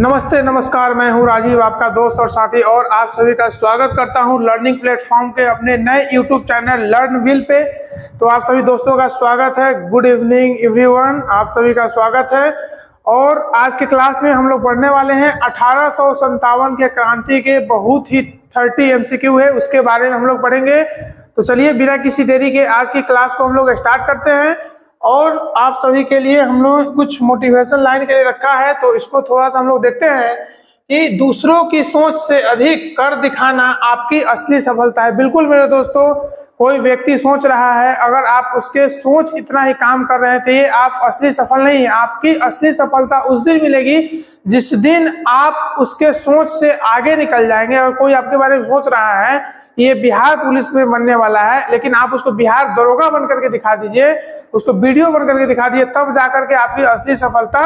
नमस्ते नमस्कार, मैं हूं राजीव, आपका दोस्त और साथी, और आप सभी का स्वागत करता हूं लर्निंग प्लेटफॉर्म के अपने नए यूट्यूब चैनल लर्नविल पे। तो आप सभी दोस्तों का स्वागत है। गुड इवनिंग एवरीवन, आप सभी का स्वागत है। और आज के क्लास में हम लोग पढ़ने वाले हैं 1857 के क्रांति के बहुत ही 30 MCQ है, उसके बारे में हम लोग पढ़ेंगे। तो चलिए बिना किसी देरी के आज की क्लास को हम लोग स्टार्ट करते हैं। और आप सभी के लिए हम लोग कुछ मोटिवेशन लाइन के लिए रखा है, तो इसको थोड़ा सा हम लोग देखते हैं कि दूसरों की सोच से अधिक कर दिखाना आपकी असली सफलता है। बिल्कुल मेरे दोस्तों, कोई व्यक्ति सोच रहा है, अगर आप उसके सोच इतना ही काम कर रहे हैं तो ये आप असली सफल नहीं है। आपकी असली सफलता उस दिन मिलेगी जिस दिन आप उसके सोच से आगे निकल जाएंगे। और कोई आपके बारे में सोच रहा है ये बिहार पुलिस में बनने वाला है, लेकिन आप उसको बिहार दरोगा बन करके दिखा दीजिए, उसको वीडियो बन करके दिखा दीजिए, तब जाकर के आपकी असली सफलता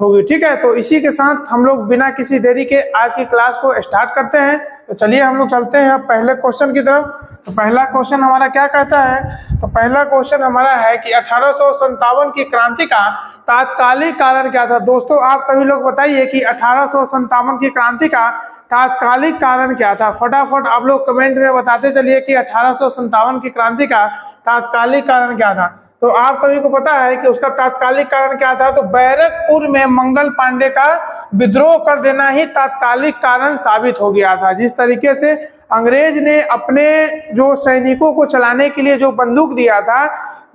होगी। ठीक है, तो इसी के साथ हम लोग बिना किसी देरी के आज की क्लास को स्टार्ट करते हैं। तो चलिए हम लोग चलते हैं पहले क्वेश्चन की तरफ। तो पहला क्वेश्चन हमारा क्या कहता है? तो पहला क्वेश्चन हमारा है कि 1857 की क्रांति का तात्कालिक कारण क्या था। दोस्तों आप सभी लोग बताइए कि 1857 की क्रांति का तात्कालिक कारण क्या था। फटाफट आप लोग कमेंट में बताते चलिए कि 1857 की क्रांति का तात्कालिक कारण क्या था। तो आप सभी को पता है कि उसका तात्कालिक कारण क्या था। तो बैरकपुर में मंगल पांडे का विद्रोह कर देना ही तात्कालिक कारण साबित हो गया था। जिस तरीके से अंग्रेज ने अपने जो सैनिकों को चलाने के लिए जो बंदूक दिया था,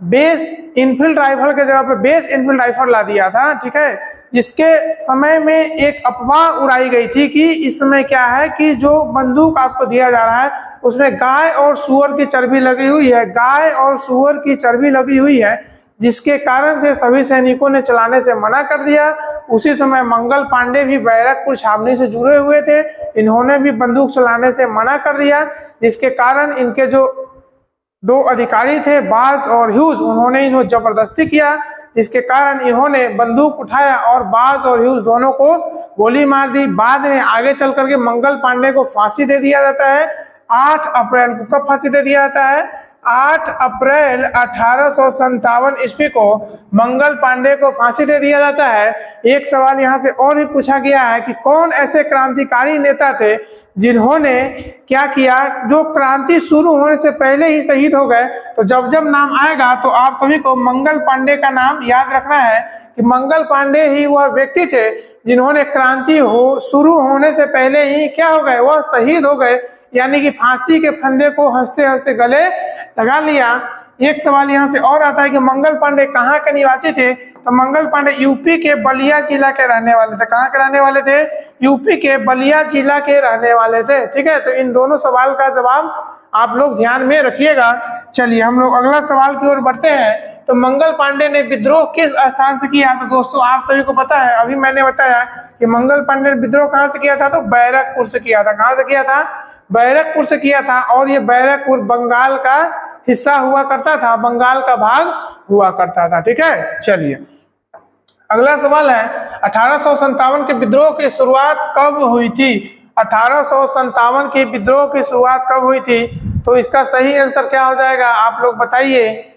बेस इनफील्ड राइफल के जगह पे बेस इनफील्ड राइफल ला दिया था। ठीक है, जिसके समय में एक अफवाह उड़ाई गई थी कि इस समय क्या है कि जो बंदूक आपको दिया जा रहा है उसमें गाय और सूअर की चर्बी लगी हुई है, गाय और सूअर की चर्बी लगी हुई है, जिसके कारण से सभी सैनिकों ने चलाने से मना कर दिया। उसी समय मंगल पांडे भी बैरकपुर छावनी से जुड़े हुए थे, इन्होंने भी बंदूक चलाने से मना कर दिया, जिसके कारण इनके जो दो अधिकारी थे बाज और ह्यूज, उन्होंने इन्हें जबरदस्ती किया, जिसके कारण इन्होंने बंदूक उठाया और बाज और ह्यूज दोनों को गोली मार दी। बाद में आगे चल करके मंगल पांडे को फांसी दे दिया जाता है 8 अप्रैल को। कब फांसी दे दिया जाता है? 8 अप्रैल 1857 ईस्वी को मंगल पांडे को फांसी दे दिया जाता है। एक सवाल यहाँ से और भी पूछा गया है कि कौन ऐसे क्रांतिकारी नेता थे जिन्होंने क्या किया, जो क्रांति शुरू होने से पहले ही शहीद हो गए। तो जब जब नाम आएगा तो आप सभी को मंगल पांडे का नाम याद रखना है कि मंगल पांडे ही वह व्यक्ति थे जिन्होंने क्रांति शुरू होने से पहले ही क्या हो गए, वह शहीद हो गए, यानी कि फांसी के फंदे को हंसते हंसते गले लगा लिया। एक सवाल यहाँ से और आता है कि मंगल पांडे कहाँ के निवासी थे। तो मंगल पांडे यूपी के बलिया जिला के रहने वाले थे। कहाँ के रहने वाले थे? यूपी के बलिया जिला के रहने वाले थे। ठीक है, तो इन दोनों सवाल का जवाब आप लोग ध्यान में रखिएगा। चलिए हम लोग अगला सवाल की ओर बढ़ते हैं। तो मंगल पांडे ने विद्रोह किस स्थान से किया? तो दोस्तों आप सभी को पता है, अभी मैंने बताया कि मंगल पांडे ने विद्रोह कहाँ से किया था। तो बैरकपुर से किया था। कहाँ से किया था? बैरकपुर से किया था। और ये बैरकपुर बंगाल का हिस्सा हुआ करता था, बंगाल का भाग हुआ करता था। ठीक है, चलिए अगला सवाल है 1857 के विद्रोह की शुरुआत कब हुई थी। 1857 के विद्रोह की शुरुआत कब हुई थी? तो इसका सही आंसर क्या हो जाएगा, आप लोग बताइए।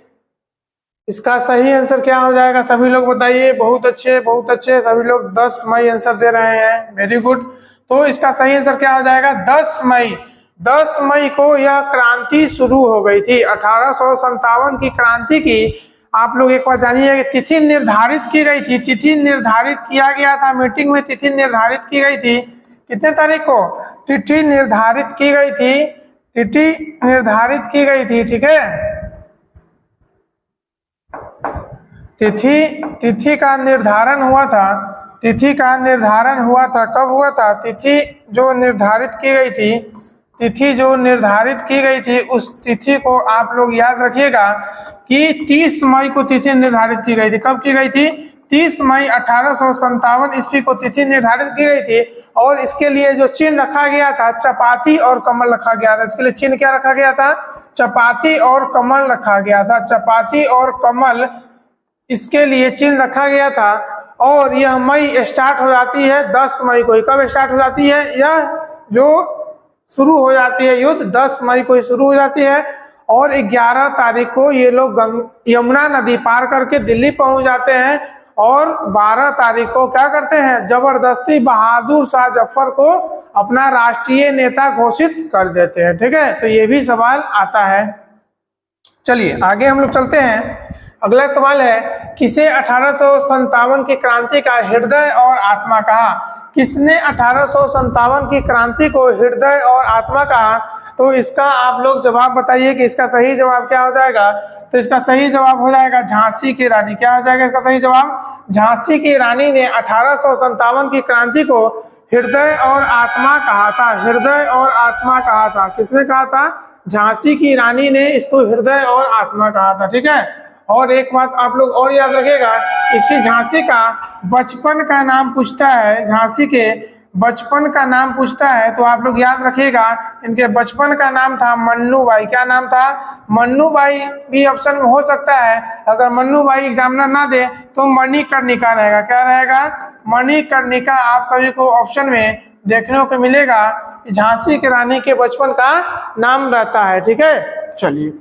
इसका सही आंसर क्या हो जाएगा, सभी लोग बताइए। बहुत अच्छे बहुत अच्छे, सभी लोग 10 मई आंसर दे रहे हैं, वेरी गुड। तो इसका सही आंसर क्या हो जाएगा? 10 मई। 10 मई को यह क्रांति शुरू हो गई थी। 1857 की क्रांति की आप लोग एक बार जानिए कि तिथि निर्धारित की गई थी। तिथि निर्धारित किया गया था, मीटिंग में तिथि निर्धारित की गई थी। कितने तारीख को? तिथि निर्धारित की गई थी। तिथि निर्धारित की गई थी। ठीक है, तिथि का निर्धारण हुआ था। तिथि का निर्धारण हुआ था। कब हुआ था? तिथि जो निर्धारित की गई थी, तिथि जो निर्धारित की गई थी, उस तिथि को आप लोग याद रखिएगा कि 30 मई को तिथि निर्धारित की गई थी। कब की गई थी? 30 मई 1857 ईस्वी को तिथि निर्धारित की गई थी। और इसके लिए जो चिन्ह रखा गया था, चपाती और कमल रखा गया था। इसके लिए चिन्ह क्या रखा गया था? चपाती और कमल रखा गया था। चपाती और कमल इसके लिए चिन्ह रखा गया था। और यह मई स्टार्ट हो जाती है 10 मई को। कब स्टार्ट हो जाती है? यह जो शुरू हो जाती है युद्ध 10 मई को ही शुरू हो जाती है। और 11 तारीख को ये लोग यमुना नदी पार करके दिल्ली पहुंच जाते हैं। और 12 तारीख को क्या करते हैं, जबरदस्ती बहादुर शाह जफर को अपना राष्ट्रीय नेता घोषित कर देते हैं। ठीक है, तो ये भी सवाल आता है। चलिए आगे हम लोग चलते हैं। अगला सवाल है, किसे 1857 की क्रांति का हृदय और आत्मा कहा? किसने 1857 की क्रांति को हृदय और आत्मा कहा? तो इसका आप लोग जवाब बताइए कि इसका सही जवाब क्या हो जाएगा। तो इसका सही जवाब हो जाएगा झांसी की रानी। क्या हो जाएगा इसका सही जवाब? झांसी की रानी ने 1857 की क्रांति को हृदय और आत्मा कहा था। हृदय और आत्मा कहा था। किसने कहा था? झांसी की रानी ने इसको हृदय और आत्मा कहा था। ठीक है, और एक बात आप लोग और याद रखिएगा, इसी झांसी का बचपन का नाम पूछता है, झांसी के बचपन का नाम पूछता है, तो आप लोग याद रखिएगा इनके बचपन का नाम था मन्नूबाई। क्या नाम था? मन्नूबाई भी ऑप्शन में हो सकता है। अगर मन्नूबाई एग्जामिनर ना दे तो मणिकर्णिका रहेगा। क्या रहेगा? मणिकर्णिका आप सभी को ऑप्शन में देखने को मिलेगा। झांसी की रानी के बचपन का नाम रहता है। ठीक है, चलिए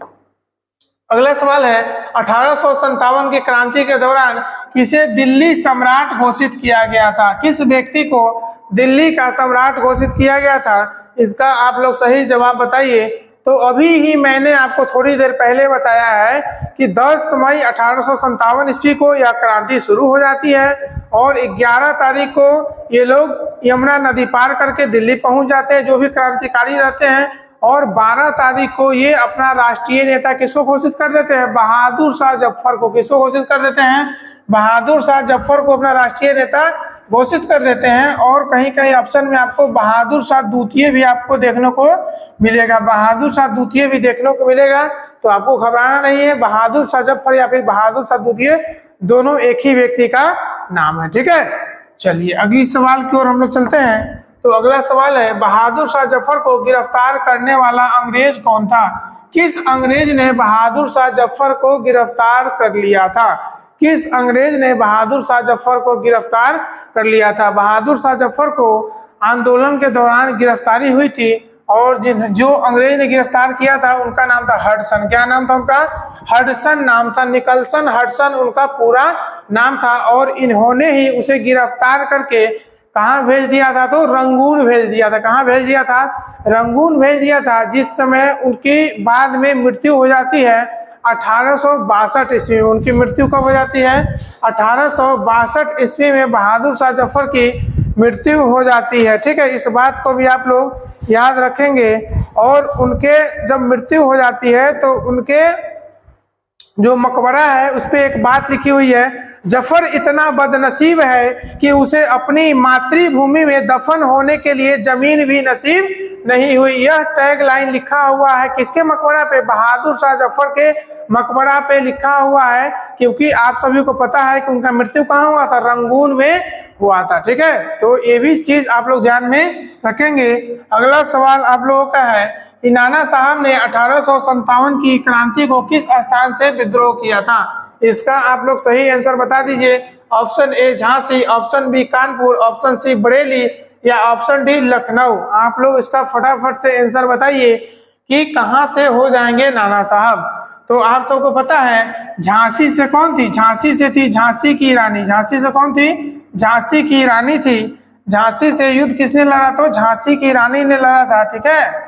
अगला सवाल है, 1857 की क्रांति के दौरान किसे दिल्ली सम्राट घोषित किया गया था? किस व्यक्ति को दिल्ली का सम्राट घोषित किया गया था? इसका आप लोग सही जवाब बताइए। तो अभी ही मैंने आपको थोड़ी देर पहले बताया है कि 10 मई 1857 ईस्वी को यह क्रांति शुरू हो जाती है और 11 तारीख को ये लोग यमुना नदी पार करके दिल्ली पहुंच जाते हैं, जो भी क्रांतिकारी रहते हैं, और 12 तारीख को ये अपना राष्ट्रीय नेता किसको घोषित कर देते हैं? बहादुर शाह जफर को। किसको घोषित कर देते हैं? बहादुर शाह जफर को अपना राष्ट्रीय नेता घोषित कर देते हैं। और कहीं कहीं ऑप्शन में आपको बहादुर शाह द्वितीय भी आपको देखने को मिलेगा। बहादुर शाह द्वितीय भी देखने को मिलेगा, तो आपको घबराना नहीं है। बहादुर शाह जफर या फिर बहादुर शाह द्वितीय दोनों एक ही व्यक्ति का नाम है। ठीक है, चलिए अगली सवाल की ओर हम लोग चलते हैं। तो अगला सवाल है, बहादुर शाह जफर को गिरफ्तार करने वाला अंग्रेज कौन था? किस अंग्रेज ने बहादुर शाह जफर को गिरफ्तार कर लिया था? किस अंग्रेज ने बहादुर शाह जफर को गिरफ्तार कर लिया था? बहादुर शाह जफर को आंदोलन के दौरान गिरफ्तारी हुई थी और जो अंग्रेज ने गिरफ्तार किया था उनका नाम था हडसन। क्या नाम था उनका? हडसन नाम था। निकलसन हडसन उनका पूरा नाम था। और इन्होंने ही उसे गिरफ्तार करके कहाँ भेज दिया था? तो रंगून भेज दिया था। कहाँ भेज दिया था? रंगून भेज दिया था। जिस समय उनकी बाद में मृत्यु हो जाती है 1862 ईस्वी में। उनकी मृत्यु कब हो जाती है? 1862 ईस्वी में बहादुर शाह जफर की मृत्यु हो जाती है। ठीक है, इस बात को भी आप लोग याद रखेंगे। और उनके जब मृत्यु हो जाती है तो उनके जो मकबरा है उस पे एक बात लिखी हुई है, जफर इतना बदनसीब है कि उसे अपनी मातृभूमि में दफन होने के लिए जमीन भी नसीब नहीं हुई। यह टैग लाइन लिखा हुआ है किसके मकबरा पे? बहादुर शाह जफर के मकबरा पे लिखा हुआ है, क्योंकि आप सभी को पता है कि उनका मृत्यु कहाँ हुआ था? रंगून में हुआ था। ठीक है, तो ये भी चीज आप लोग ध्यान में रखेंगे। अगला सवाल आप लोगों का है कि नाना साहब ने 1857 की क्रांति को किस स्थान से विद्रोह किया था? इसका आप लोग सही आंसर बता दीजिए। Option A Jhansi, option B Kanpur, option C Bareilly या ऑप्शन डी लखनऊ। आप लोग इसका फटाफट से आंसर बताइए कि कहां से हो जाएंगे नाना साहब। तो आप सबको पता है झांसी से कौन थी? झांसी से थी झांसी की रानी। झांसी से कौन थी? झांसी की रानी थी। झांसी से युद्ध किसने लड़ा? तो झांसी की रानी ने लड़ा था। ठीक है,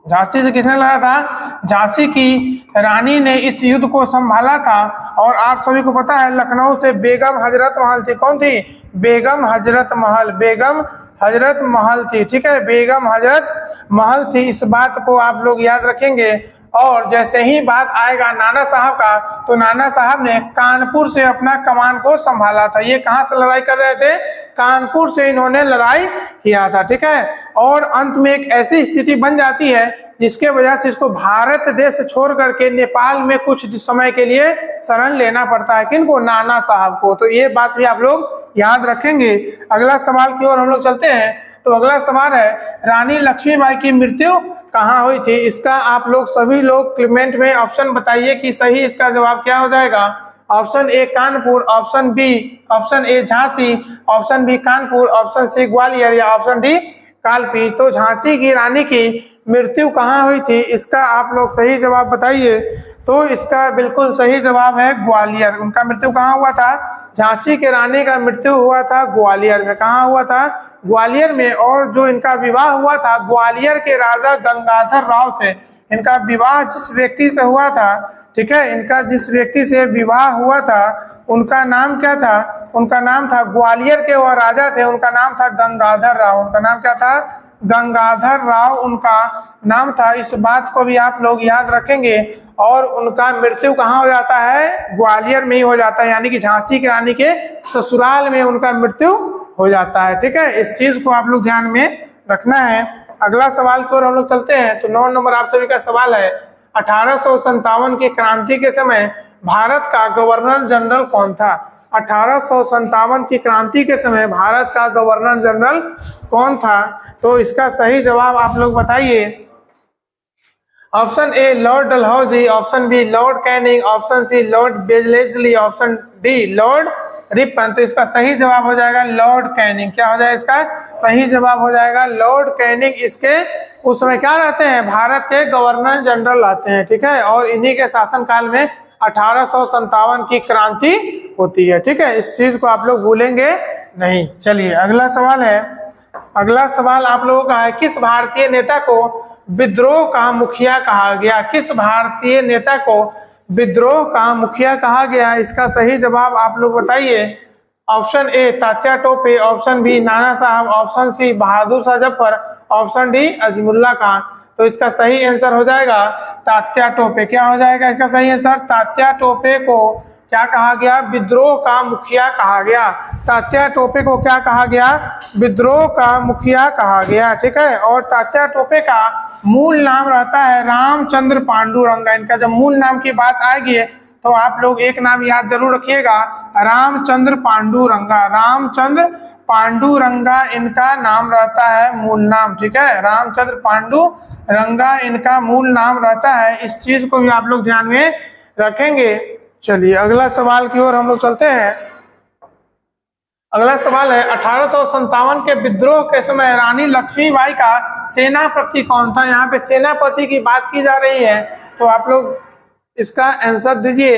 झांसी से किसने लड़ा था? झांसी की रानी ने इस युद्ध को संभाला था। और आप सभी को पता है लखनऊ से बेगम हजरत महल थी। कौन थी? बेगम हजरत महल। बेगम हजरत महल थी। ठीक है, बेगम हजरत महल थी। इस बात को आप लोग याद रखेंगे। और जैसे ही बात आएगा नाना साहब का, तो नाना साहब ने कानपुर से अपना कमान को संभाला था। ये कहां से लड़ाई कर रहे थे? कानपुर से इन्होंने लड़ाई किया था। ठीक है, और अंत में एक ऐसी स्थिति बन जाती है जिसके वजह से इसको भारत देश छोड़ करके नेपाल में कुछ समय के लिए शरण लेना पड़ता है। किनको? नाना साहब को। तो ये बात भी आप लोग याद रखेंगे। अगला सवाल की ओर हम लोग चलते हैं। तो अगला सवाल है, रानी लक्ष्मीबाई की मृत्यु कहाँ हुई थी? इसका आप लोग सभी लोग कमेंट में ऑप्शन बताइए कि सही इसका जवाब क्या हो जाएगा। Option A Kanpur, option B, option A Jhansi, option B Kanpur, option C Gwalior या ऑप्शन डी कालपी। तो झांसी की रानी की मृत्यु कहाँ हुई थी? इसका आप लोग सही जवाब बताइए। तो इसका बिल्कुल सही जवाब है ग्वालियर। उनका मृत्यु कहाँ हुआ था? झांसी की रानी का मृत्यु हुआ था ग्वालियर में। कहाँ हुआ था? ग्वालियर में। और जो इनका विवाह हुआ था ग्वालियर के राजा गंगाधर राव से, इनका विवाह जिस व्यक्ति से हुआ था, ठीक है, इनका जिस व्यक्ति से विवाह हुआ था उनका नाम क्या था? उनका नाम था, ग्वालियर के वह राजा थे, उनका नाम था गंगाधर राव। उनका नाम क्या था? गंगाधर राव उनका नाम था। इस बात को भी आप लोग याद रखेंगे। और उनका मृत्यु कहाँ हो जाता है? ग्वालियर में ही हो जाता है, यानी कि झांसी की रानी के ससुराल में उनका मृत्यु हो जाता है। ठीक है, इस चीज को आप लोग ध्यान में रखना है। अगला सवाल की ओर हम लोग चलते हैं। तो 9 नंबर आप सभी का सवाल है, 1857 की क्रांति के समय भारत का गवर्नर जनरल कौन था? 1857 की क्रांति के समय भारत का गवर्नर जनरल कौन था? तो इसका सही जवाब आप लोग बताइए। Option A Lord Dalhousie, option B Lord Canning, option C Lord Wellesley, option D Lord Ripon. तो इसका सही जवाब हो जाएगा लॉर्ड कैनिंग। क्या हो जाएगा? इसका सही जवाब हो जाएगा लॉर्ड कैनिंग। इसके उस समय क्या रहते हैं? भारत के गवर्नर जनरल रहते हैं। ठीक है, और इन्हीं के शासनकाल में 1857 की क्रांति होती है। ठीक है, इस चीज को आप लोग भूलेंगे नहीं। चलिए अगला सवाल है। अगला सवाल आप लोगों का है, किस भारतीय नेता को विद्रोह का मुखिया कहा गया? किस भारतीय नेता को विद्रोह का मुखिया कहा गया? इसका सही जवाब आप लोग बताइए। Option A Tatya Tope, option B Nana Sahab, option C Bahadur Shah Zafar, option D Azimullah Khan. तो इसका सही आंसर हो जाएगा तात्या टोपे। क्या हो जाएगा इसका सही आंसर? तात्या टोपे को क्या कहा गया? विद्रोह का मुखिया कहा गया। तात्या टोपे को क्या कहा गया? विद्रोह का मुखिया कहा गया। ठीक है, और तात्या टोपे का मूल नाम रहता है रामचंद्र पांडुरंगा। इनका जब मूल नाम की बात आएगी तो आप लोग एक नाम याद जरूर रखिएगा, रामचंद्र पांडुरंगा। रामचंद्र पांडुरंगा इनका नाम रहता है, मूल नाम। ठीक है, रामचंद्र पांडुरंगा इनका मूल नाम रहता है। इस चीज को भी आप लोग ध्यान में रखेंगे। चलिए अगला सवाल की ओर हम लोग चलते हैं। अगला सवाल है, 1857 के विद्रोह के समय रानी लक्ष्मीबाई का सेनापति कौन था? यहाँ पे सेनापति की बात की जा रही है, तो आप लोग इसका आंसर दीजिए।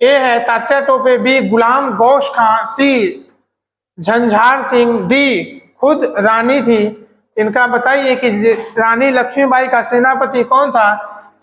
ए है तात्या टोपे, बी गुलाम गौश खां, सी झंझार सिंह, डी खुद रानी थी। इनका बताइए कि रानी लक्ष्मीबाई का सेनापति कौन था?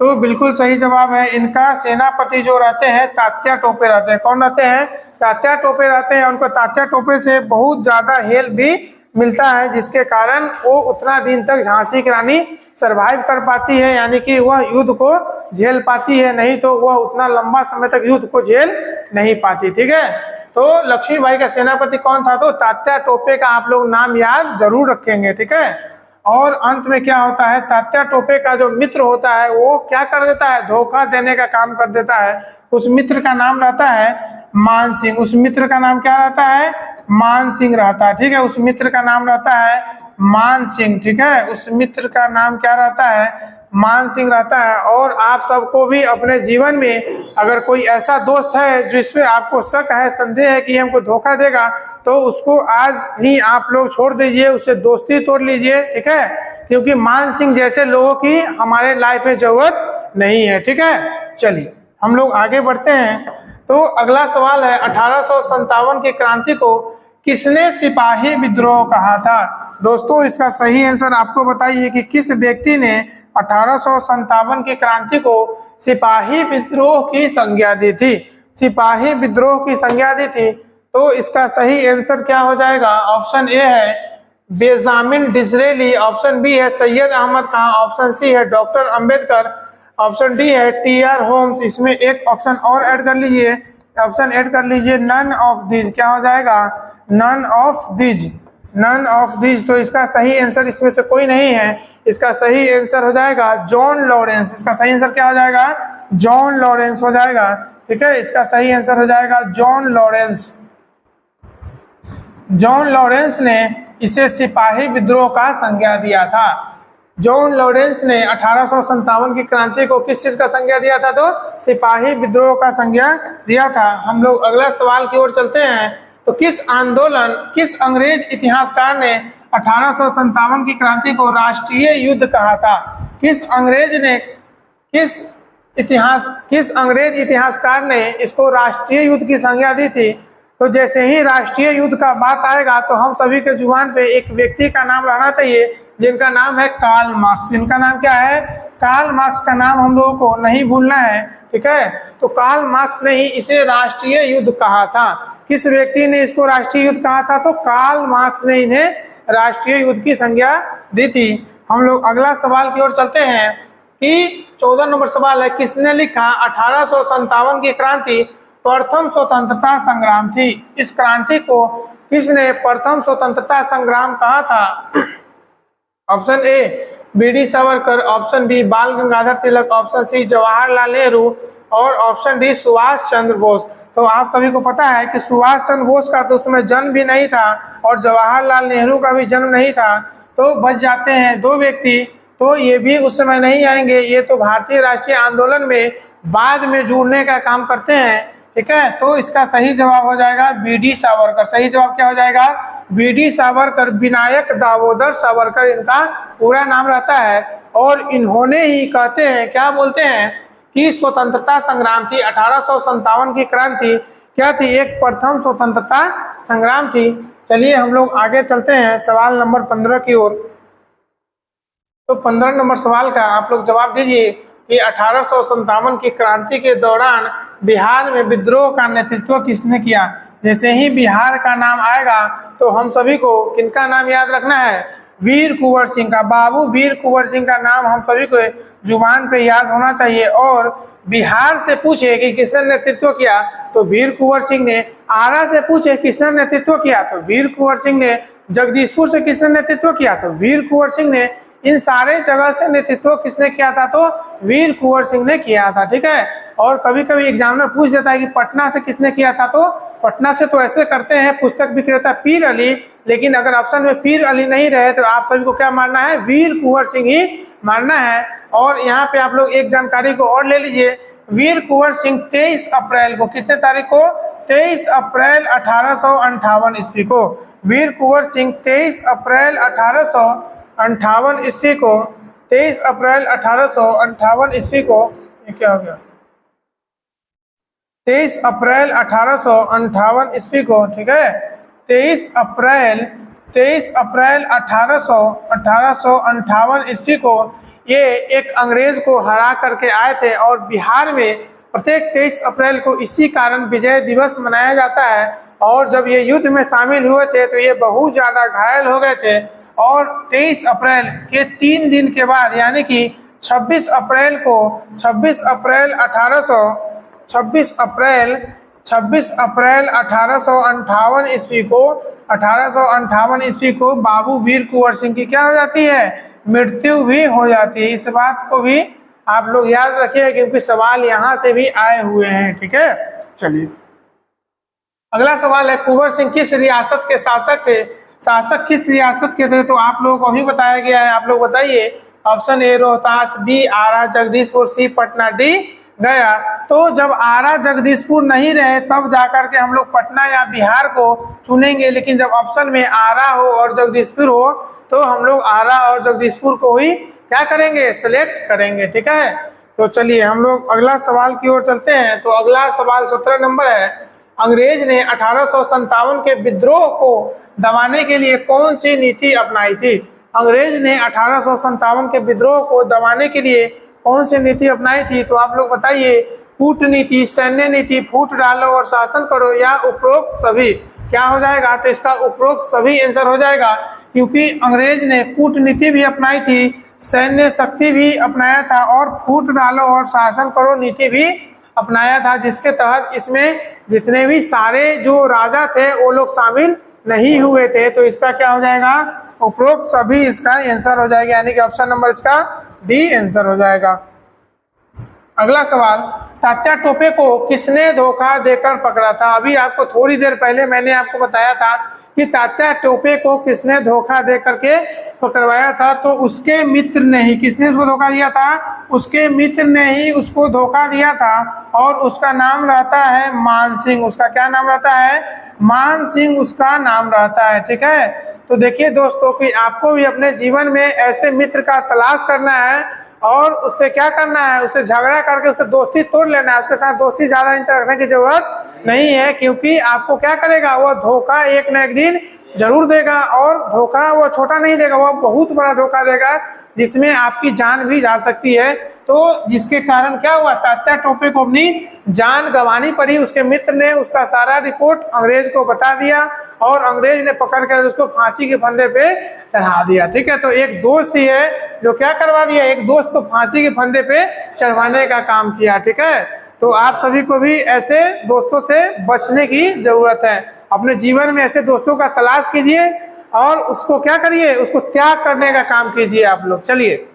तो बिल्कुल सही जवाब है, इनका सेनापति जो रहते हैं तात्या टोपे रहते हैं। कौन रहते हैं? तात्या टोपे रहते हैं। उनको तात्या टोपे से बहुत ज्यादा हेल्प भी मिलता है, जिसके कारण वो उतना दिन तक झांसी की रानी सरवाइव कर पाती है, यानी कि वह युद्ध को झेल पाती है। नहीं तो वह उतना लंबा समय तक युद्ध को झेल नहीं पाती। ठीक है, तो लक्ष्मीबाई का सेनापति कौन था? तो तात्या टोपे का आप लोग नाम याद जरूर रखेंगे। ठीक है, और अंत में क्या होता है, तात्या टोपे का जो मित्र होता है वो क्या कर देता है? धोखा देने का काम कर देता है। उस मित्र का नाम रहता है मान सिंह। उस मित्र का नाम क्या रहता है? मान सिंह रहता है। ठीक है, उस मित्र का नाम रहता है मान सिंह। ठीक है, उस मित्र का नाम क्या रहता है? मान सिंह रहता है। और आप सबको भी अपने जीवन में अगर कोई ऐसा दोस्त है जिसपे आपको शक है, संदेह है कि हमको धोखा देगा, तो उसको आज ही आप लोग छोड़ दीजिए, उससे दोस्ती तोड़ लीजिए। ठीक है, क्योंकि मान सिंह जैसे लोगों की हमारे लाइफ में जरूरत नहीं है। ठीक है, चलिए हम लोग आगे बढ़ते हैं। तो अगला सवाल है, 1857 की क्रांति को किसने सिपाही विद्रोह कहा था? दोस्तों इसका सही आंसर आपको बताइए कि किस व्यक्ति ने 1857 की क्रांति को सिपाही विद्रोह की संज्ञा दी थी? सिपाही विद्रोह की संज्ञा दी थी। तो इसका सही आंसर क्या हो जाएगा? ऑप्शन ए है बेंजामिन डिसरेली, ऑप्शन बी है सैयद अहमद खान, ऑप्शन सी है डॉक्टर अंबेडकर, ऑप्शन डी है टी.आर. होम्स। इसमें एक ऑप्शन और ऐड कर लीजिए, ऑप्शन ऐड कर लीजिए नन ऑफ दीज। क्या हो जाएगा? None of these, none of these. तो इसका सही आंसर इसमें से कोई नहीं है। इसका सही आंसर हो जाएगा जॉन लॉरेंस। इसका सही आंसर क्या हो जाएगा? जॉन लॉरेंस हो जाएगा। ठीक है, इसका सही आंसर हो जाएगा जॉन लॉरेंस। जॉन लॉरेंस ने इसे सिपाही विद्रोह का संज्ञा दिया था। जॉन लॉरेंस ने 1857 की क्रांति को किस चीज का संज्ञा दिया था? तो सिपाही विद्रोह का संज्ञा दिया था। हम लोग अगला सवाल की ओर चलते हैं। तो किस आंदोलन, किस अंग्रेज इतिहासकार ने 1857 की क्रांति को राष्ट्रीय युद्ध कहा था? किस अंग्रेज ने, किस किस अंग्रेज इतिहासकार ने इसको राष्ट्रीय युद्ध की संज्ञा दी थी? तो जैसे ही राष्ट्रीय युद्ध का बात आएगा तो हम सभी के जुबान पे एक व्यक्ति का नाम रहना चाहिए जिनका नाम है कार्ल मार्क्स। इनका नाम क्या है? कार्ल मार्क्स का नाम हम लोगों को नहीं भूलना है, ठीक है। तो कार्ल मार्क्स ने ही इसे राष्ट्रीय युद्ध कहा था। किस व्यक्ति ने इसको राष्ट्रीय युद्ध कहा था? तो कार्ल मार्क्स ने इन्हें राष्ट्रीय युद्ध की संज्ञा दी थी। हम लोग अगला सवाल की ओर चलते हैं कि 14 नंबर सवाल है, किसने लिखा 1857 की क्रांति प्रथम स्वतंत्रता संग्राम थी? इस क्रांति को किसने प्रथम स्वतंत्रता संग्राम कहा था? Option A B D. Savarkar, option B Bal Gangadhar Tilak, option C Jawaharlal Nehru और ऑप्शन डी सुभाष चंद्र बोस। तो आप सभी को पता है कि सुभाष चंद्र बोस का तो उसमें जन्म भी नहीं था और जवाहरलाल नेहरू का भी जन्म नहीं था, तो बच जाते हैं दो व्यक्ति, तो ये भी उस समय नहीं आएंगे। ये तो भारतीय राष्ट्रीय आंदोलन में बाद में जुड़ने का काम करते हैं, ठीक है। तो इसका सही जवाब हो जाएगा बी.डी. सावरकर। सही जवाब क्या हो जाएगा? बी.डी. सावरकर, विनायक दामोदर सावरकर इनका पूरा नाम रहता है। और इन्होंने ही कहते हैं, क्या बोलते हैं कि स्वतंत्रता संग्राम थी 1857 की क्रांति क्या थी? एक प्रथम स्वतंत्रता संग्राम थी। चलिए हम लोग आगे चलते हैं सवाल नंबर 15 की ओर। तो 15 नंबर सवाल का आप लोग जवाब दीजिए कि 1857 की क्रांति के दौरान बिहार में विद्रोह का नेतृत्व किसने किया? जैसे ही बिहार का नाम आएगा तो हम सभी को किनका नाम याद रखना है? वीर कुंवर सिंह का। बाबू वीर कुंवर सिंह का नाम हम सभी को जुबान पे याद होना चाहिए। और बिहार से पूछे कि किसने नेतृत्व किया तो वीर कुंवर सिंह ने। आरा से पूछे किसने नेतृत्व किया तो वीर कुंवर सिंह ने। जगदीशपुर से किसने नेतृत्व किया तो वीर कुंवर सिंह ने। इन सारे जगह से नेतृत्व किसने किया था तो वीर कुंवर सिंह ने किया था, ठीक है। और कभी कभी एग्जामिनर पूछ देता है कि पटना से किसने किया था, तो पटना से तो ऐसे करते हैं पुस्तक विक्रेता पीर अली, लेकिन अगर ऑप्शन में पीर अली नहीं रहे तो आप सभी को क्या मानना है? वीर कुंवर सिंह ही मानना है। और यहाँ पे आप लोग एक जानकारी को और ले लीजिए, वीर कुंवर सिंह 23 अप्रैल को, कितने तारीख को? 23 अप्रैल 1858 ईस्वी को। वीर कुंवर सिंह 23 अप्रैल 1858 ईस्वी को, 23 अप्रैल 1858 ईस्वी को, ये क्या हो गया? 23 अप्रैल 1858 ईस्वी को, ठीक है। 23 अप्रैल 1858 ईस्वी को ये एक अंग्रेज को हरा करके आए थे। और बिहार में प्रत्येक 23 अप्रैल को इसी कारण विजय दिवस मनाया जाता है। और जब ये युद्ध में शामिल हुए थे तो ये बहुत ज़्यादा घायल हो गए थे। और 23 अप्रैल के 3 दिन के बाद यानी कि 26 अप्रैल 1858 ईस्वी को बाबू वीर कुंवर सिंह की क्या हो जाती है? मृत्यु भी हो जाती है। इस बात को भी आप लोग याद रखिए क्योंकि सवाल यहाँ से भी आए हुए हैं, ठीक है। चलिए अगला सवाल है, कुंवर सिंह किस रियासत के शासक थे? शासक किस रियासत के थे तो आप लोगों को भी बताया गया है। आप लोग बताइए। Option A Rohtas, B Arrah Jagdishpur, C Patna, D Gaya. तो जब आरा जगदीशपुर नहीं रहे तब जाकर के हम लोग पटना या बिहार को चुनेंगे, लेकिन जब ऑप्शन में आरा हो और जगदीशपुर हो तो हम लोग आरा और जगदीशपुर को ही क्या करेंगे? सिलेक्ट करेंगे, ठीक है। तो चलिए हम लोग अगला सवाल की ओर चलते हैं। तो अगला सवाल 17 नंबर है, अंग्रेज ने 1857 के विद्रोह को दबाने के लिए कौन सी नीति अपनाई थी? अंग्रेज ने 1857 के विद्रोह को दबाने के लिए कौन सी नीति अपनाई थी? तो आप लोग बताइए। कूटनीति, सैन्य नीति, फूट डालो और शासन करो, या उपरोक्त सभी? क्या हो जाएगा? तो इसका उपरोक्त सभी आंसर हो जाएगा, क्योंकि अंग्रेज ने कूटनीति भी अपनाई थी, सैन्य शक्ति भी अपनाया था और फूट डालो और शासन करो नीति भी अपनाया था, जिसके तहत इसमें जितने भी सारे जो राजा थे वो लोग शामिल नहीं हुए थे। तो इसका क्या हो जाएगा? उपरोक्त सभी इसका आंसर हो जाएगा, यानी कि ऑप्शन नंबर इसका डी आंसर हो जाएगा। अगला सवाल, तात्या टोपे को किसने धोखा देकर पकड़ा था? अभी आपको थोड़ी देर पहले मैंने आपको बताया था कि तात्या टोपे को किसने धोखा दे करके पकड़वाया था, तो उसके मित्र ने ही। किसने उसको धोखा दिया था? उसके मित्र ने ही उसको धोखा दिया था और उसका नाम रहता है मान सिंह। उसका क्या नाम रहता है? मान सिंह उसका नाम रहता है, ठीक है। तो देखिए दोस्तों कि आपको भी अपने जीवन में ऐसे मित्र का तलाश करना है और उससे क्या करना है, उससे झगड़ा करके उससे दोस्ती तोड़ लेना है। उसके साथ दोस्ती ज्यादा इंतर रखने की जरूरत नहीं है, क्योंकि आपको क्या करेगा, वो धोखा एक न एक दिन जरूर देगा। और धोखा वो छोटा नहीं देगा, वो बहुत बड़ा धोखा देगा जिसमें आपकी जान भी जा सकती है। तो जिसके कारण क्या हुआ, तात्या टोपे को अपनी जान गंवानी पड़ी। उसके मित्र ने उसका सारा रिपोर्ट अंग्रेज को बता दिया और अंग्रेज ने पकड़ कर उसको फांसी के फंदे पे चढ़ा दिया। ठीक है, तो एक दोस्त ही है जो क्या करवा दिया, एक दोस्त को फांसी के फंदे पे चढ़वाने का काम किया। ठीक है, तो आप सभी को भी ऐसे दोस्तों से बचने की जरूरत है। अपने जीवन में ऐसे दोस्तों का तलाश कीजिए और उसको क्या करिए, उसको त्याग करने का काम कीजिए आप लोग। चलिए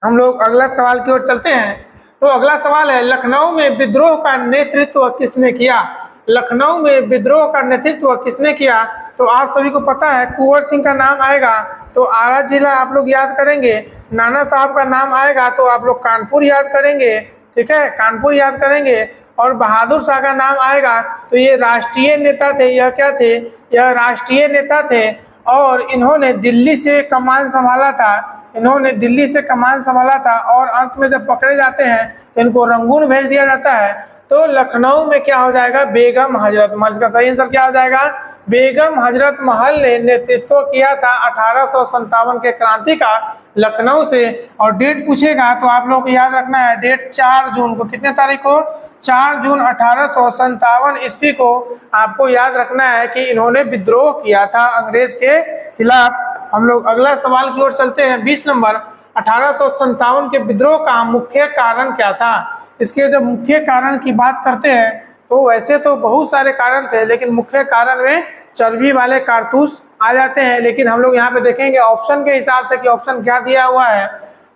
हम लोग अगला सवाल की ओर चलते हैं। तो अगला सवाल है, लखनऊ में विद्रोह का नेतृत्व किसने किया? लखनऊ में विद्रोह का नेतृत्व किसने किया? तो आप सभी को पता है कुंवर सिंह का नाम आएगा तो आरा जिला आप लोग याद करेंगे। नाना साहब का नाम आएगा तो आप लोग कानपुर याद करेंगे। ठीक है, कानपुर याद करेंगे। और बहादुर शाह का नाम आएगा तो ये राष्ट्रीय नेता थे। यह क्या थे, यह राष्ट्रीय नेता थे और इन्होंने दिल्ली से कमान संभाला था। इन्होंने दिल्ली से कमान संभाला था और अंत में जब पकड़े जाते हैं तो इनको रंगून भेज दिया जाता है। तो लखनऊ में क्या हो जाएगा, बेगम हजरत महल। इसका सही आंसर क्या हो जाएगा, बेगम हजरत महल ने नेतृत्व किया था 1857 के क्रांति का लखनऊ से। और डेट पूछेगा तो आप लोग को याद रखना है, डेट 4 जून को, कितने तारीख को, 4 जून 1857 ईस्वी को आपको याद रखना है कि इन्होंने विद्रोह किया था अंग्रेज के खिलाफ। हम लोग अगला सवाल की ओर चलते हैं। 20 नंबर, 1857 के विद्रोह का मुख्य कारण क्या था? इसके जब मुख्य कारण की बात करते हैं तो वैसे तो बहुत सारे कारण थे, लेकिन मुख्य कारण में चर्बी वाले कारतूस आ जाते हैं। लेकिन हम लोग यहाँ पे देखेंगे ऑप्शन के हिसाब से कि ऑप्शन क्या दिया हुआ है।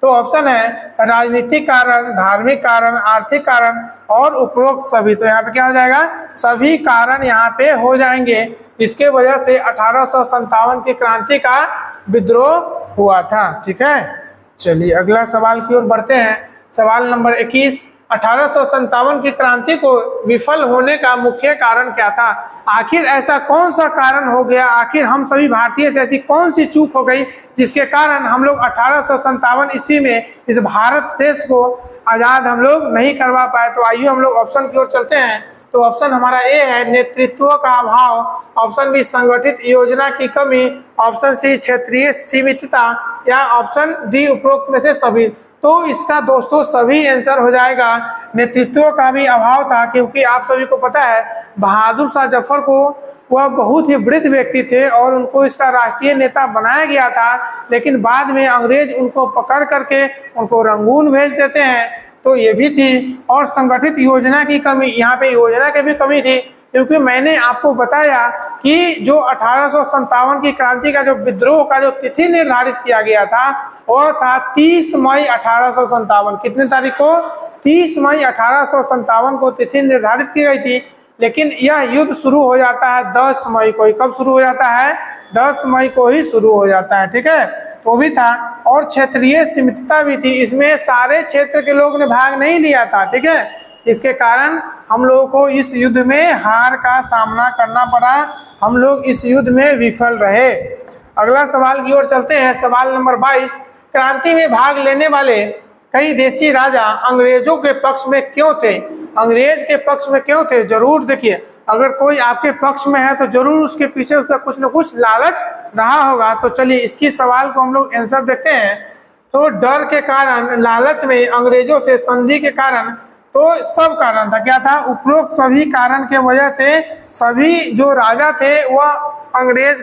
तो ऑप्शन है राजनीतिक कारण, धार्मिक कारण, आर्थिक कारण और उपरोक्त सभी। तो यहाँ पे क्या हो जाएगा, सभी कारण यहाँ पे हो जाएंगे। इसके वजह से 1857 की क्रांति का विद्रोह हुआ था। ठीक है, चलिए अगला सवाल की ओर बढ़ते हैं। सवाल नंबर 21, 1857 की क्रांति को विफल होने का मुख्य कारण क्या था? आखिर ऐसा कौन सा कारण हो गया, आखिर हम सभी भारतीय से ऐसी कौन सी चूक हो गई जिसके कारण हम लोग 1857 ईस्वी में इस भारत देश को आजाद हम लोग नहीं करवा पाए? तो आइए हम लोग ऑप्शन की ओर चलते हैं। तो ऑप्शन हमारा ए है नेतृत्व का अभाव, ऑप्शन बी संगठित योजना की कमी, ऑप्शन सी क्षेत्रीय सीमितता या ऑप्शन डी उपरोक्त में से सभी। तो इसका दोस्तों सभी आंसर हो जाएगा। नेतृत्व का भी अभाव था, क्योंकि आप सभी को पता है बहादुर शाह जफर को, वह बहुत ही वृद्ध व्यक्ति थे और उनको इसका राष्ट्रीय नेता बनाया गया था, लेकिन बाद में अंग्रेज उनको पकड़ करके उनको रंगून भेज देते हैं। तो ये भी थी। और संगठित योजना की कमी, यहाँ पे योजना की भी कमी थी, क्योंकि मैंने आपको बताया कि जो 1857 की क्रांति का जो विद्रोह का जो तिथि निर्धारित किया गया था वह था 30 मई 1857। कितने तारीख को, 30 मई 1857 को तिथि निर्धारित की गई थी। लेकिन यह युद्ध शुरू हो जाता है 10 मई को ही। कब शुरू हो जाता है, 10 मई को ही शुरू हो जाता है। ठीक है, तो भी था। और क्षेत्रीय सीमितता भी थी, इसमें सारे क्षेत्र के लोग ने भाग नहीं लिया था। ठीक है, इसके कारण हम लोगों को इस युद्ध में हार का सामना करना पड़ा, हम लोग इस युद्ध में विफल रहे। अगला सवाल की ओर चलते हैं। सवाल नंबर 22, क्रांति में भाग लेने वाले कई देशी राजा अंग्रेजों के पक्ष में क्यों थे? अंग्रेज के पक्ष में क्यों थे? जरूर देखिए, अगर कोई आपके पक्ष में है तो जरूर उसके पीछे उसका कुछ न कुछ लालच रहा होगा। तो चलिए इसकी सवाल को हम लोग आंसर देखते हैं। तो डर के कारण, लालच में, अंग्रेजों से संधि के कारण, तो सब कारण था। क्या था, उपरोक्त सभी कारण के वजह से सभी जो राजा थे वह अंग्रेज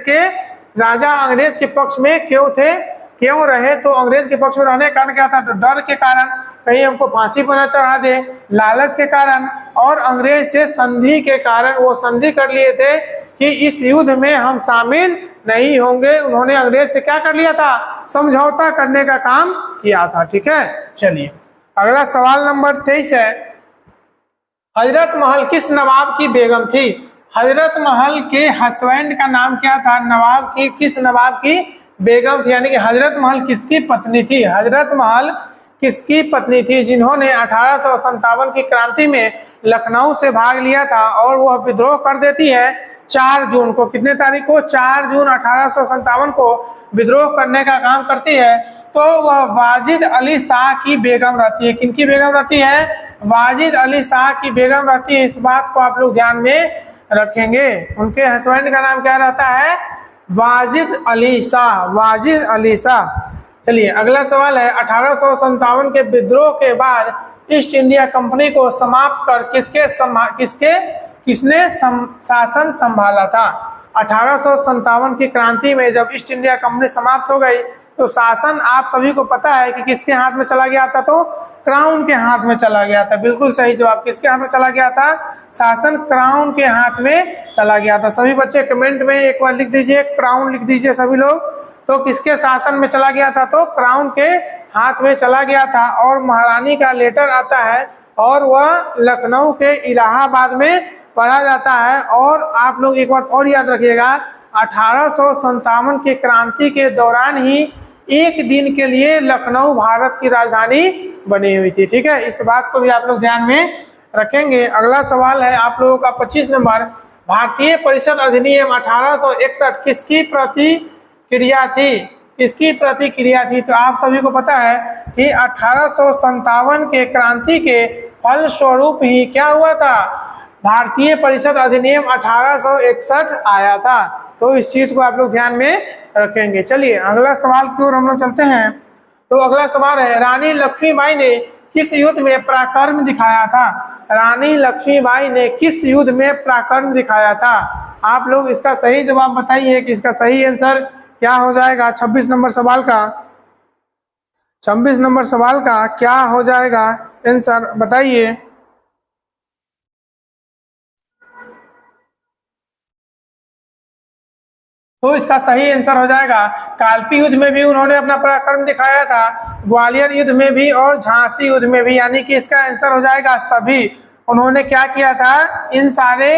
के पक्ष में क्यों थे, क्यों रहे? तो अंग्रेज के पक्ष में रहने का कारण क्या था, तो डर के कारण, कहीं हमको फांसी पर न चढ़ा दे, लालच के कारण और अंग्रेज से संधि के कारण। वो संधि कर लिए थे कि इस युद्ध में हम शामिल नहीं होंगे। उन्होंने अंग्रेज से क्या कर लिया था, समझौता करने का काम किया था। ठीक है, चलिए अगला सवाल नंबर 23 है। हजरत महल किस नवाब की बेगम थी? हजरत महल के हस्बैंड का नाम क्या था? नवाब की, किस नवाब की बेगम थी? यानी कि हजरत महल किसकी पत्नी थी? हजरत महल किसकी पत्नी थी जिन्होंने 1857 की क्रांति में लखनऊ से भाग लिया था और वह विद्रोह कर देती है 4 जून को। कितने तारीख को, 4 जून 1857 को विद्रोह करने का काम करती है। तो वह वाजिद अली शाह की बेगम रहती है। किनकी बेगम रहती है? वाजिद अली शाह की बेगम रहती है। इस बात को आप लोग ध्यान में रखेंगे। उनके हस्बैंड का नाम क्या रहता है? वाजिद अली शाह, वाजिद अली शाह। चलिए अगला सवाल है, 1857 के विद्रोह के बाद ईस्ट इंडिया कंपनी को समाप्त कर किसने शासन संभाला था? 1857 की क्रांति में जब ईस्ट इंडिया कंपनी समाप्त हो गई तो शासन आप सभी को पता है कि किसके हाथ में चला गया था? तो क्राउन के हाथ में चला गया था। बिल्कुल सही जवाब, किसके हाथ में चला गया था? शासन क्राउन के हाथ में चला गया था। सभी बच्चे कमेंट में एक बार लिख दीजिए, क्राउन लिख दीजिए सभी लोग। तो किसके शासन में चला गया था? तो क्राउन के हाथ में चला गया था। और महारानी का लेटर आता है और वह लखनऊ के इलाहाबाद में पढ़ा जाता है। और आप लोग एक बात और याद रखिएगा, 1857 की क्रांति के दौरान ही एक दिन के लिए लखनऊ भारत की राजधानी बनी हुई थी। ठीक है, इस बात को भी आप लोग ध्यान में रखेंगे। अगला सवाल है आप लोगों का 25 नंबर, भारतीय परिषद अधिनियम 1861 किसकी प्रतिक्रिया थी? किसकी प्रतिक्रिया थी? तो आप सभी को पता है कि 1857 के क्रांति के फलस्वरूप ही क्या हुआ था? भारतीय परिषद अधिनियम 1861 आया था। तो इस चीज को आप लोग ध्यान में रखेंगे। चलिए अगला सवाल की ओर हम लोग चलते हैं। तो अगला सवाल है, रानी लक्ष्मीबाई ने किस युद्ध में पराक्रम दिखाया था? रानी लक्ष्मीबाई ने किस युद्ध में पराक्रम दिखाया था? आप लोग इसका सही जवाब बताइए कि इसका सही आंसर क्या हो जाएगा 26 नंबर सवाल का। 26 नंबर सवाल का क्या हो जाएगा आंसर बताइए। तो इसका सही आंसर हो जाएगा, कालपी युद्ध में भी उन्होंने अपना पराक्रम दिखाया था, ग्वालियर युद्ध में भी और झांसी युद्ध में भी। यानी कि इसका आंसर हो जाएगा सभी। उन्होंने क्या किया था? इन सारे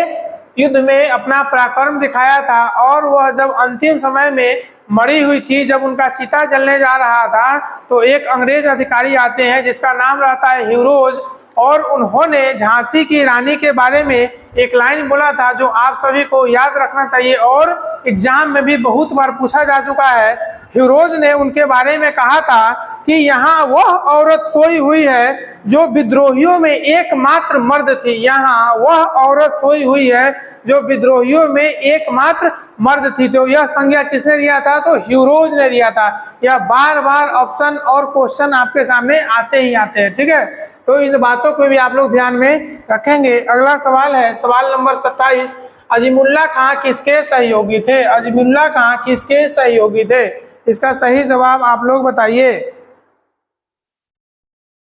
युद्ध में अपना पराक्रम दिखाया था। और वह जब अंतिम समय में मरी हुई थी, जब उनका चिता जलने जा रहा था, तो एक अंग्रेज अधिकारी आते हैं जिसका नाम रहता है ह्यूरोज। और उन्होंने झांसी की रानी के बारे में एक लाइन बोला था जो आप सभी को याद रखना चाहिए और एग्जाम में भी बहुत बार पूछा जा चुका है। ह्यूरोज ने उनके बारे में कहा था कि यहाँ वह औरत सोई हुई है जो विद्रोहियों में एकमात्र मर्द थी। यहाँ वह औरत सोई हुई है जो विद्रोहियों में एकमात्र मर्द थी। तो यह संज्ञा किसने दिया था? तो ह्यूरोज ने दिया था। यह बार बार ऑप्शन और क्वेश्चन आपके सामने आते ही आते हैं। ठीक है, तो इन बातों को भी आप लोग ध्यान में रखेंगे। अगला सवाल है सवाल नंबर 27, अजीमुल्ला खां किसके सहयोगी थे? अजीमुल्ला खां किसके सहयोगी थे? इसका सही जवाब आप लोग बताइए।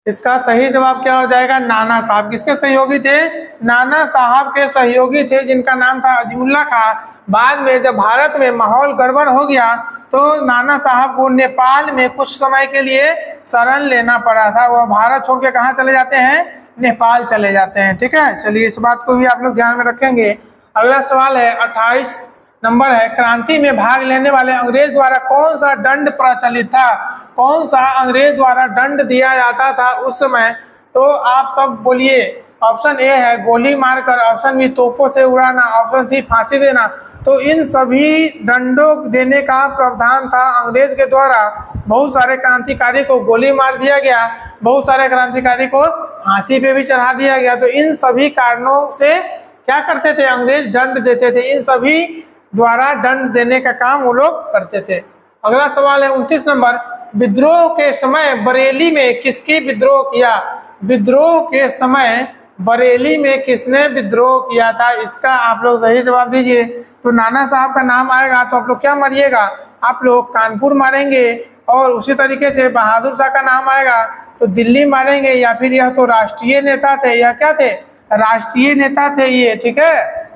इसका सही जवाब क्या हो जाएगा? नाना साहब। किसके सहयोगी थे? नाना साहब के सहयोगी थे, जिनका नाम था अजीमुल्ला खां। बाद में जब भारत में माहौल गड़बड़ हो गया तो नाना साहब को नेपाल में कुछ समय के लिए शरण लेना पड़ा था। वह भारत छोड़ के कहाँ चले जाते हैं? नेपाल चले जाते हैं। ठीक है, चलिए इस बात को भी आप लोग ध्यान में रखेंगे। अगला सवाल है 28 नंबर है, क्रांति में भाग लेने वाले अंग्रेज द्वारा कौन सा दंड प्रचलित था? कौन सा अंग्रेज द्वारा दंड दिया जाता था उस समय? तो आप सब बोलिए। ऑप्शन ए है गोली मारकर, ऑप्शन बी तोपों से उड़ाना, ऑप्शन सी फांसी देना। तो इन सभी दंडों देने का प्रावधान था अंग्रेज के द्वारा। बहुत सारे क्रांतिकारी को गोली मार दिया गया, बहुत सारे क्रांतिकारी को फांसी पे भी चढ़ा दिया गया। तो इन सभी कारणों से क्या करते थे? अंग्रेज दंड देते थे। इन सभी द्वारा दंड देने का काम वो लोग करते थे। अगला सवाल है 29 नंबर, विद्रोह के समय बरेली में किसकी विद्रोह किया? विद्रोह के समय बरेली में किसने विद्रोह किया था? इसका आप लोग सही जवाब दीजिए। तो नाना साहब का नाम आएगा तो आप लोग क्या मारिएगा? आप लोग कानपुर मारेंगे। और उसी तरीके से बहादुर शाह का नाम आएगा तो दिल्ली मारेंगे। या फिर यह तो राष्ट्रीय नेता थे, या क्या थे? राष्ट्रीय नेता थे ये। ठीक है,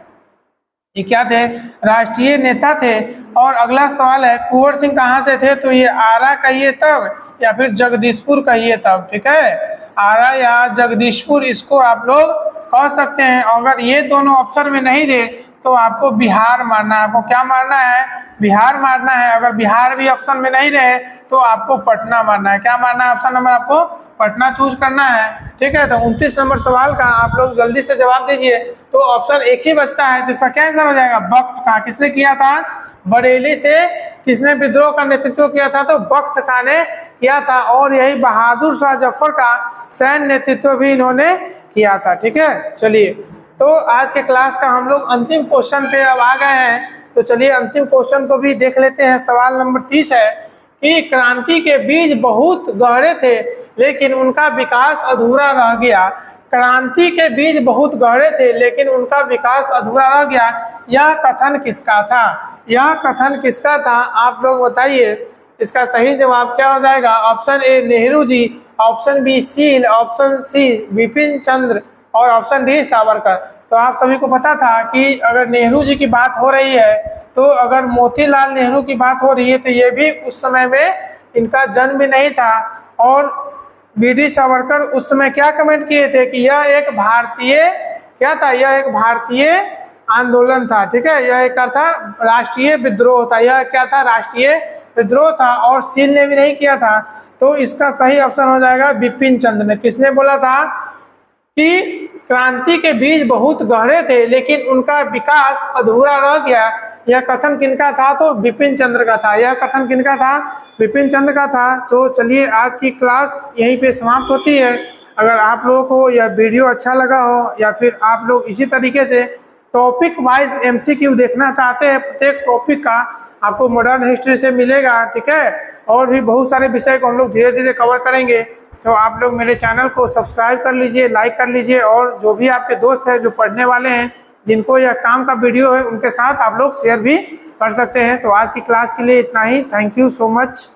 ये क्या थे? राष्ट्रीय नेता थे। और अगला सवाल है कुंवर सिंह कहाँ से थे? तो ये आरा कहिए तब या फिर जगदीशपुर कहिए तब। ठीक है, आरा या जगदीशपुर इसको आप लोग कह सकते हैं। अगर ये दोनों ऑप्शन में नहीं दे तो आपको बिहार मारना है। आपको क्या मारना है? बिहार मारना है। अगर बिहार भी ऑप्शन में नहीं रहे तो आपको पटना मारना है। क्या मारना है? ऑप्शन नंबर आपको पटना चूज करना है। ठीक है, तो 29 नंबर सवाल का आप लोग जल्दी से जवाब दीजिए। तो ऑप्शन एक ही बचता है, तो इसका क्या आंसर हो जाएगा? बख्त खां। किसने किया था? बरेली से किसने विद्रोह का नेतृत्व किया था? तो बख्त खां ने किया था। और यही बहादुर शाह जफर का सैन्य नेतृत्व भी इन्होंने किया था। ठीक है, चलिए तो आज के क्लास का हम लोग अंतिम क्वेश्चन पे अब आ गए हैं। तो चलिए अंतिम क्वेश्चन को भी देख लेते हैं। सवाल नंबर 30 है कि क्रांति के बीज बहुत गहरे थे लेकिन उनका विकास अधूरा रह गया। क्रांति के बीज बहुत गहरे थे लेकिन उनका विकास अधूरा रह गया, यह कथन किसका था? यह कथन किसका था? आप लोग बताइए। इसका सही जवाब क्या हो जाएगा? Option A Nehru ji, option B Seal, option C Bipin Chandra और ऑप्शन डी सावरकर। तो आप सभी को पता था कि अगर नेहरू जी की बात हो रही है तो अगर मोतीलाल नेहरू की बात हो रही है तो ये भी उस समय में इनका जन्म भी नहीं था। और बी.डी. सावरकर उस समय क्या कमेंट किए थे कि यह एक भारतीय क्या था? यह एक भारतीय आंदोलन था। ठीक है, यह एक था राष्ट्रीय विद्रोह था। यह क्या था? राष्ट्रीय विद्रोह था। और सील ने भी नहीं किया था। तो इसका सही ऑप्शन हो जाएगा बिपिन चंद्र ने। किसने बोला था कि क्रांति के बीज बहुत गहरे थे लेकिन उनका विकास अधूरा रह गया? यह कथन किनका था? तो बिपिन चंद्र का था। यह कथन किनका था? बिपिन चंद्र का था। तो चलिए आज की क्लास यहीं पे समाप्त होती है। अगर आप लोगों को यह वीडियो अच्छा लगा हो या फिर आप लोग इसी तरीके से टॉपिक वाइज MCQ देखना चाहते हैं, प्रत्येक टॉपिक का आपको मॉडर्न हिस्ट्री से मिलेगा। ठीक है, और भी बहुत सारे विषय को हम लोग धीरे धीरे कवर करेंगे। तो आप लोग मेरे चैनल को सब्सक्राइब कर लीजिए, लाइक कर लीजिए और जो भी आपके दोस्त हैं जो पढ़ने वाले हैं जिनको यह काम का वीडियो है उनके साथ आप लोग शेयर भी कर सकते हैं। तो आज की क्लास के लिए इतना ही। Thank you so much.